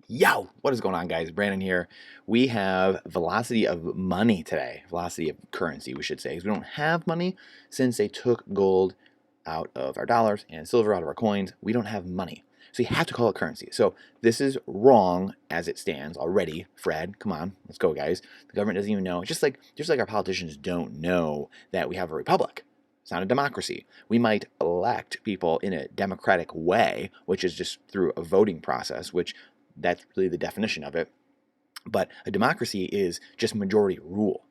Yo, what is going on, guys? Brandon here. We have velocity of money today, velocity of currency, we should say, because we don't have money since they took gold out of our dollars and silver out of our coins. We don't have money. So you have to call it currency. So this is wrong as it stands already. Fred, come on, let's go, guys. The government doesn't even know. Just like our politicians don't know that we have a republic. It's not a democracy. We might elect people in a democratic way, which is just through a voting process, which that's really the definition of it. But a democracy is just majority rule.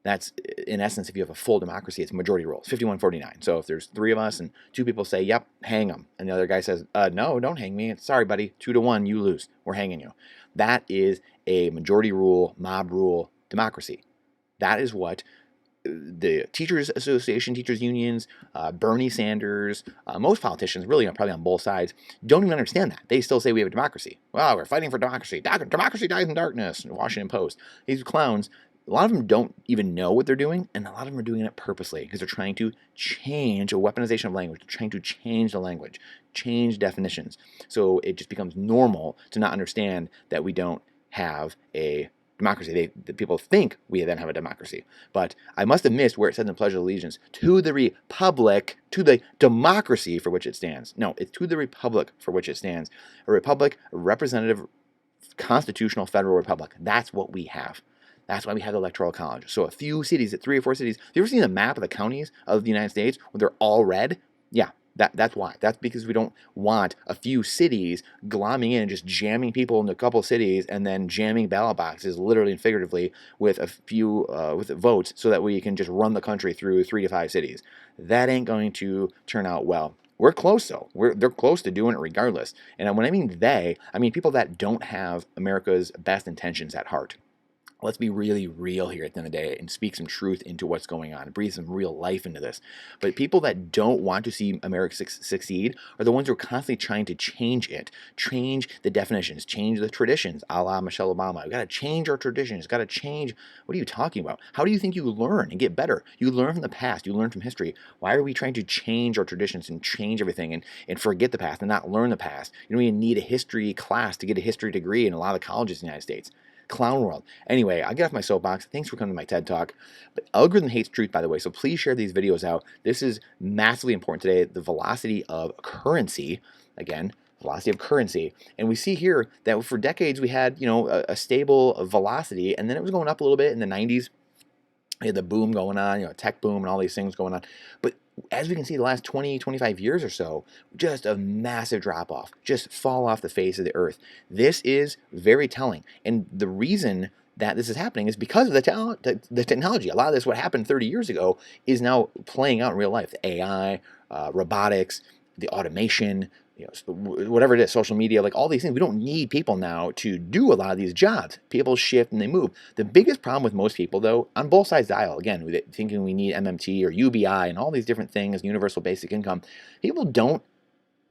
That's, in essence, if you have a full democracy, it's majority rule. It's 51-49. So if there's three of us and two people say, yep, hang them, and the other guy says, no, don't hang me. Sorry, buddy, 2-1, you lose. We're hanging you. That is a majority rule, mob rule democracy. That is what the Teachers Association, teachers unions, Bernie Sanders, most politicians, really probably on both sides, don't even understand that. They still say we have a democracy. Well, we're fighting for democracy. Democracy dies in darkness. Washington Post. These clowns, a lot of them don't even know what they're doing, and a lot of them are doing it purposely because they're trying to change a weaponization of language. They're trying to change the language, change definitions. So it just becomes normal to not understand that we don't have a democracy. The people think we then have a democracy. But I must have missed where it said in the Pledge of Allegiance, to the republic, to the democracy for which it stands. No, it's to the republic for which it stands. A republic, a representative, constitutional federal republic. That's what we have. That's why we have the Electoral College. So a few cities, 3 or 4 cities. Have you ever seen the map of the counties of the United States when they're all red? Yeah, that's why. That's because we don't want a few cities glomming in and just jamming people into a couple of cities and then jamming ballot boxes, literally and figuratively, with a few with votes so that we can just run the country through 3 to 5 cities. That ain't going to turn out well. We're close, though. They're close to doing it regardless. And when I mean they, I mean people that don't have America's best intentions at heart. Let's be really real here at the end of the day and speak some truth into what's going on, breathe some real life into this. But people that don't want to see America succeed are the ones who are constantly trying to change it, change the definitions, change the traditions, a la Michelle Obama. We've got to change our traditions. We've got to change. What are you talking about? How do you think you learn and get better? You learn from the past. You learn from history. Why are we trying to change our traditions and change everything and forget the past and not learn the past? You don't even need a history class to get a history degree in a lot of colleges in the United States. Clown world. Anyway, I'll get off my soapbox. Thanks for coming to my TED Talk. But algorithm hates truth, by the way, so please share these videos out. This is massively important today. The velocity of currency, again, velocity of currency. And we see here that for decades we had, a stable velocity, and then it was going up a little bit in the 90s. We had the boom going on, tech boom and all these things going on. But as we can see, the last 20, 25 years or so, just a massive drop off, just fall off the face of the earth. This is very telling. And the reason that this is happening is because of the technology. A lot of this, what happened 30 years ago, is now playing out in real life. The AI, robotics, the automation, whatever it is, social media, like all these things. We don't need people now to do a lot of these jobs. People shift and they move. The biggest problem with most people, though, on both sides of the aisle, again, thinking we need MMT or UBI and all these different things, universal basic income, people don't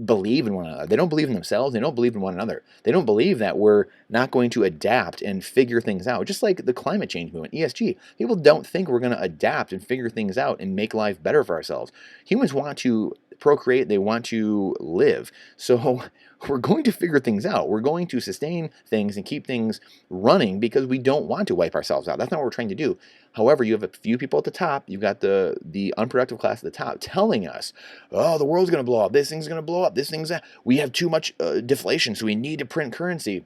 believe in one another. They don't believe in themselves. They don't believe in one another. They don't believe that we're not going to adapt and figure things out. Just like the climate change movement, ESG. People don't think we're going to adapt and figure things out and make life better for ourselves. Humans want to procreate. They want to live. So we're going to figure things out. We're going to sustain things and keep things running because we don't want to wipe ourselves out. That's not what we're trying to do. However, you have a few people at the top. You've got the unproductive class at the top telling us, oh, the world's going to blow up. This thing's going to blow up. This thing's that. We have too much deflation, so we need to print currency.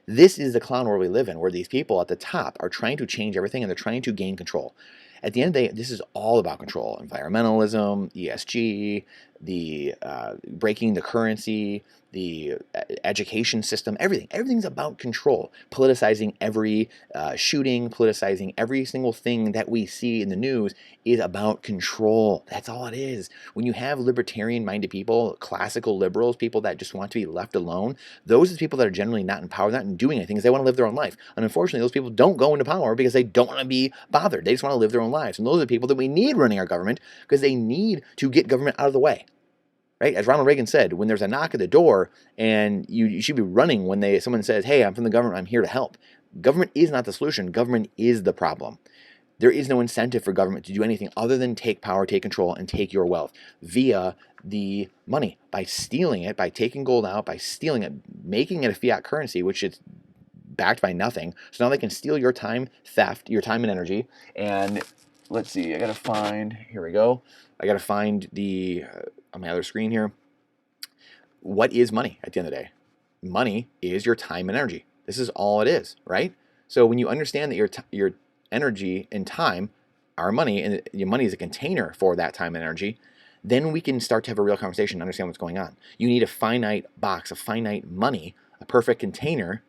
This is the clown world we live in, where these people at the top are trying to change everything and they're trying to gain control. At the end of the day, this is all about control. Environmentalism, ESG, the breaking the currency, the education system, everything. Everything's about control. Politicizing every shooting, politicizing every single thing that we see in the news is about control. That's all it is. When you have libertarian-minded people, classical liberals, people that just want to be left alone, those are the people that are generally not in power, not doing anything, because they want to live their own life. And unfortunately, those people don't go into power because they don't want to be bothered. They just want to live their own lives. And those are the people that we need running our government because they need to get government out of the way. Right? As Ronald Reagan said, when there's a knock at the door and you should be running when someone says, hey, I'm from the government, I'm here to help. Government is not the solution. Government is the problem. There is no incentive for government to do anything other than take power, take control, and take your wealth via the money. By stealing it, by taking gold out, by stealing it, making it a fiat currency, which is backed by nothing. So now they can steal your time, theft, your time and energy. And let's see, I gotta find, here we go. I gotta find the, on my other screen here. What is money at the end of the day? Money is your time and energy. This is all it is, right? So when you understand that your energy and time are money, and your money is a container for that time and energy, then we can start to have a real conversation and understand what's going on. You need a finite box, a finite money, a perfect container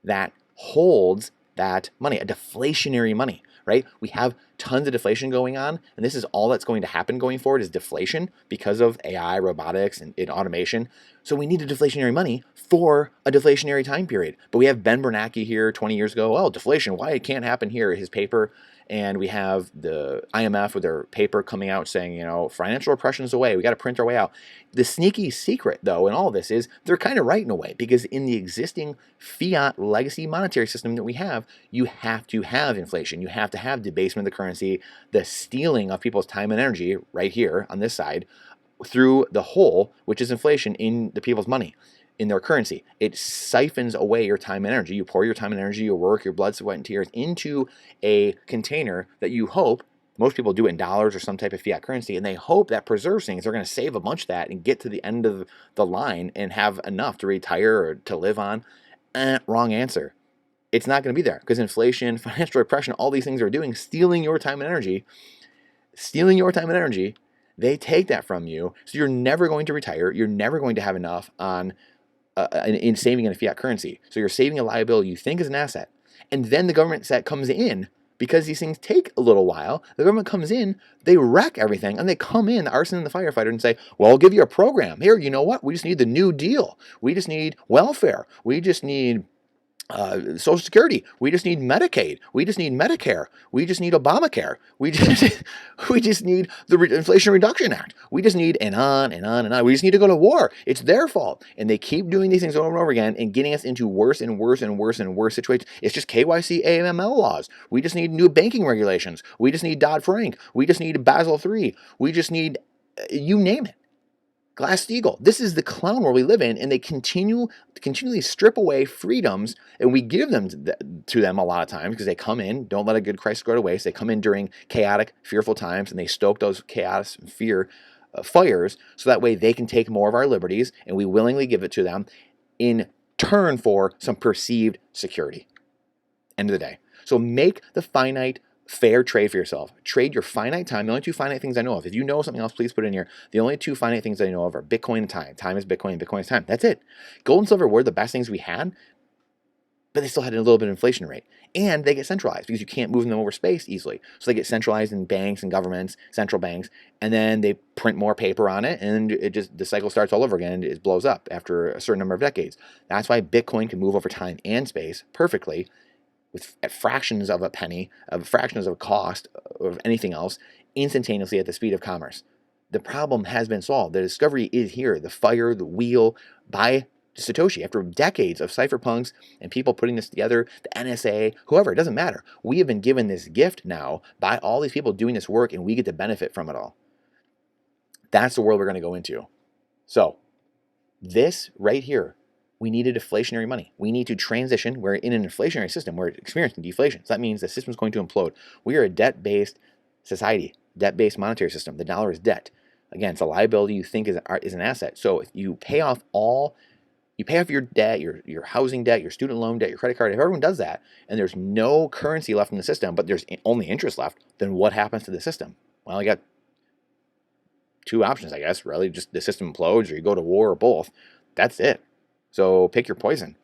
that holds that money, a deflationary money, right? We have tons of deflation going on, and this is all that's going to happen going forward is deflation because of AI, robotics, and automation. So we need a deflationary money for a deflationary time period. But we have Ben Bernanke here 20 years ago. Oh, deflation, why it can't happen here, his paper. And we have the IMF with their paper coming out saying, you know, financial repression is away. We got to print our way out. The sneaky secret, though, in all of this is they're kind of right in a way, because in the existing fiat legacy monetary system that we have, you have to have inflation. You have to have debasement of the currency, the stealing of people's time and energy right here on this side through the hole, which is inflation in the people's money, in their currency. It siphons away your time and energy. You pour your time and energy, your work, your blood, sweat, and tears into a container that you hope, most people do it in dollars or some type of fiat currency, and they hope that preserves things. They're going to save a bunch of that and get to the end of the line and have enough to retire or to live on. Wrong answer. It's not going to be there, because inflation, financial repression, all these things are doing, stealing your time and energy, they take that from you. So you're never going to retire. You're never going to have enough on in saving in a fiat currency. So you're saving a liability you think is an asset. And then the government set comes in, because these things take a little while. The government comes in, they wreck everything, and they come in, the arson and the firefighter, and say, well, I'll give you a program. Here, you know what? We just need the New Deal. We just need welfare. We just need Social Security. We just need Medicaid. We just need Medicare. We just need Obamacare. We just need the Inflation Reduction Act. We just need and on and on and on. We just need to go to war. It's their fault. And they keep doing these things over and over again and getting us into worse and worse and worse and worse situations. It's just KYC AML laws. We just need new banking regulations. We just need Dodd-Frank. We just need Basel III. We just need, you name it. Glass-Steagall. This is the clown world we live in, and they continually strip away freedoms, and we give them to them a lot of times because they come in, don't let a good crisis go to waste. They come in during chaotic, fearful times, and they stoke those chaos and fear fires, so that way they can take more of our liberties, and we willingly give it to them in turn for some perceived security. End of the day. So make the finite fair trade for yourself. Trade your finite time. The only two finite things I know of. If you know something else, please put it in here. The only two finite things I know of are Bitcoin and time. Time is Bitcoin and Bitcoin is time. That's it. Gold and silver were the best things we had, but they still had a little bit of inflation rate. And they get centralized because you can't move them over space easily. So they get centralized in banks and governments, central banks, and then they print more paper on it, and the cycle starts all over again, and it blows up after a certain number of decades. That's why Bitcoin can move over time and space perfectly, with fractions of a penny, fractions of a cost of anything else, instantaneously at the speed of commerce. The problem has been solved. The discovery is here. The fire, the wheel, by Satoshi. After decades of cypherpunks and people putting this together, the NSA, whoever, it doesn't matter. We have been given this gift now by all these people doing this work, and we get to benefit from it all. That's the world we're going to go into. So, this right here, we need a deflationary money. We need to transition. We're in an inflationary system. We're experiencing deflation. So that means the system is going to implode. We are a debt-based society, debt-based monetary system. The dollar is debt. Again, it's a liability you think is an asset. So if you pay off your debt, your housing debt, your student loan debt, your credit card, if everyone does that, and there's no currency left in the system, but there's only interest left, then what happens to the system? Well, you got two options, I guess, really. Just the system implodes, or you go to war, or both. That's it. So pick your poison.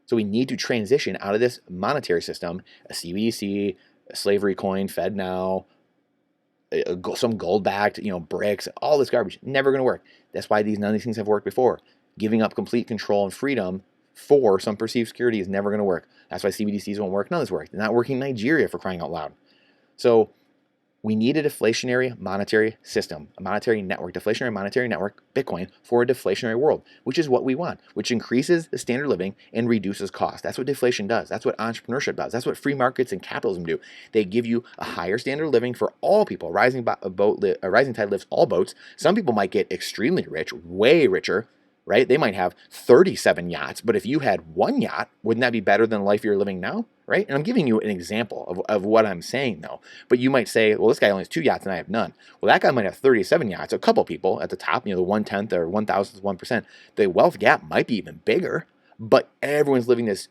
So we need to transition out of this monetary system, a CBDC, a slavery coin, Fed now, some gold-backed, bricks, all this garbage. Never going to work. That's why none of these things have worked before. Giving up complete control and freedom for some perceived security is never going to work. That's why CBDCs won't work. None of this works. They're not working in Nigeria, for crying out loud. So We need a deflationary monetary system, a monetary network, deflationary monetary network, Bitcoin, for a deflationary world, which is what we want, which increases the standard of living and reduces cost. That's what deflation does. That's what entrepreneurship does. That's what free markets and capitalism do. They give you a higher standard of living for all people. Rising tide lifts all boats. Some people might get extremely rich, way richer, right? They might have 37 yachts, but if you had one yacht, wouldn't that be better than the life you're living now, right? And I'm giving you an example of what I'm saying, though. But you might say, well, this guy only has 2 yachts and I have none. Well, that guy might have 37 yachts. A couple people at the top, the 1/10 or 1,000th 1%, the wealth gap might be even bigger, but everyone's living this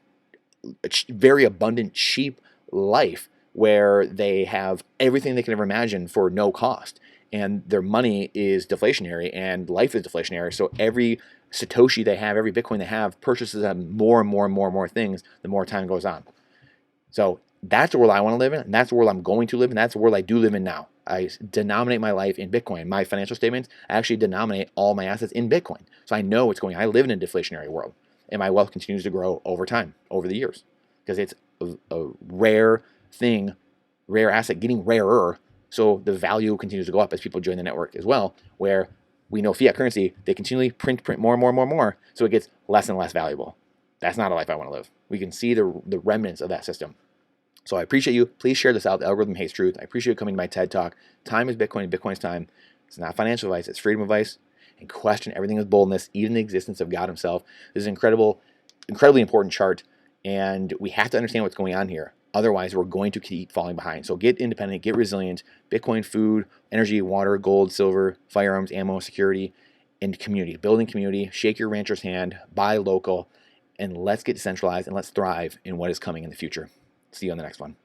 very abundant, cheap life where they have everything they can ever imagine for no cost. And their money is deflationary and life is deflationary. So every Satoshi they have, every Bitcoin they have, purchases them more and more and more and more things the more time goes on. So that's the world I want to live in, and that's the world I'm going to live in. That's the world I do live in now. I denominate my life in Bitcoin. My financial statements, I actually denominate all my assets in Bitcoin. So I know what's going on. I live in a deflationary world, and my wealth continues to grow over time, over the years, because it's a rare thing, rare asset getting rarer. So the value continues to go up as people join the network as well, where we know fiat currency, they continually print more and more and more and more, so it gets less and less valuable. That's not a life I want to live. We can see the remnants of that system. So I appreciate you. Please share this out. The algorithm hates truth. I appreciate you coming to my TED Talk. Time is Bitcoin and Bitcoin's time. It's not financial advice. It's freedom advice. And question everything with boldness, even the existence of God himself. This is an incredibly important chart, and we have to understand what's going on here. Otherwise, we're going to keep falling behind. So get independent, get resilient. Bitcoin, food, energy, water, gold, silver, firearms, ammo, security, and community. Building community. Shake your rancher's hand. Buy local. And let's get decentralized and let's thrive in what is coming in the future. See you on the next one.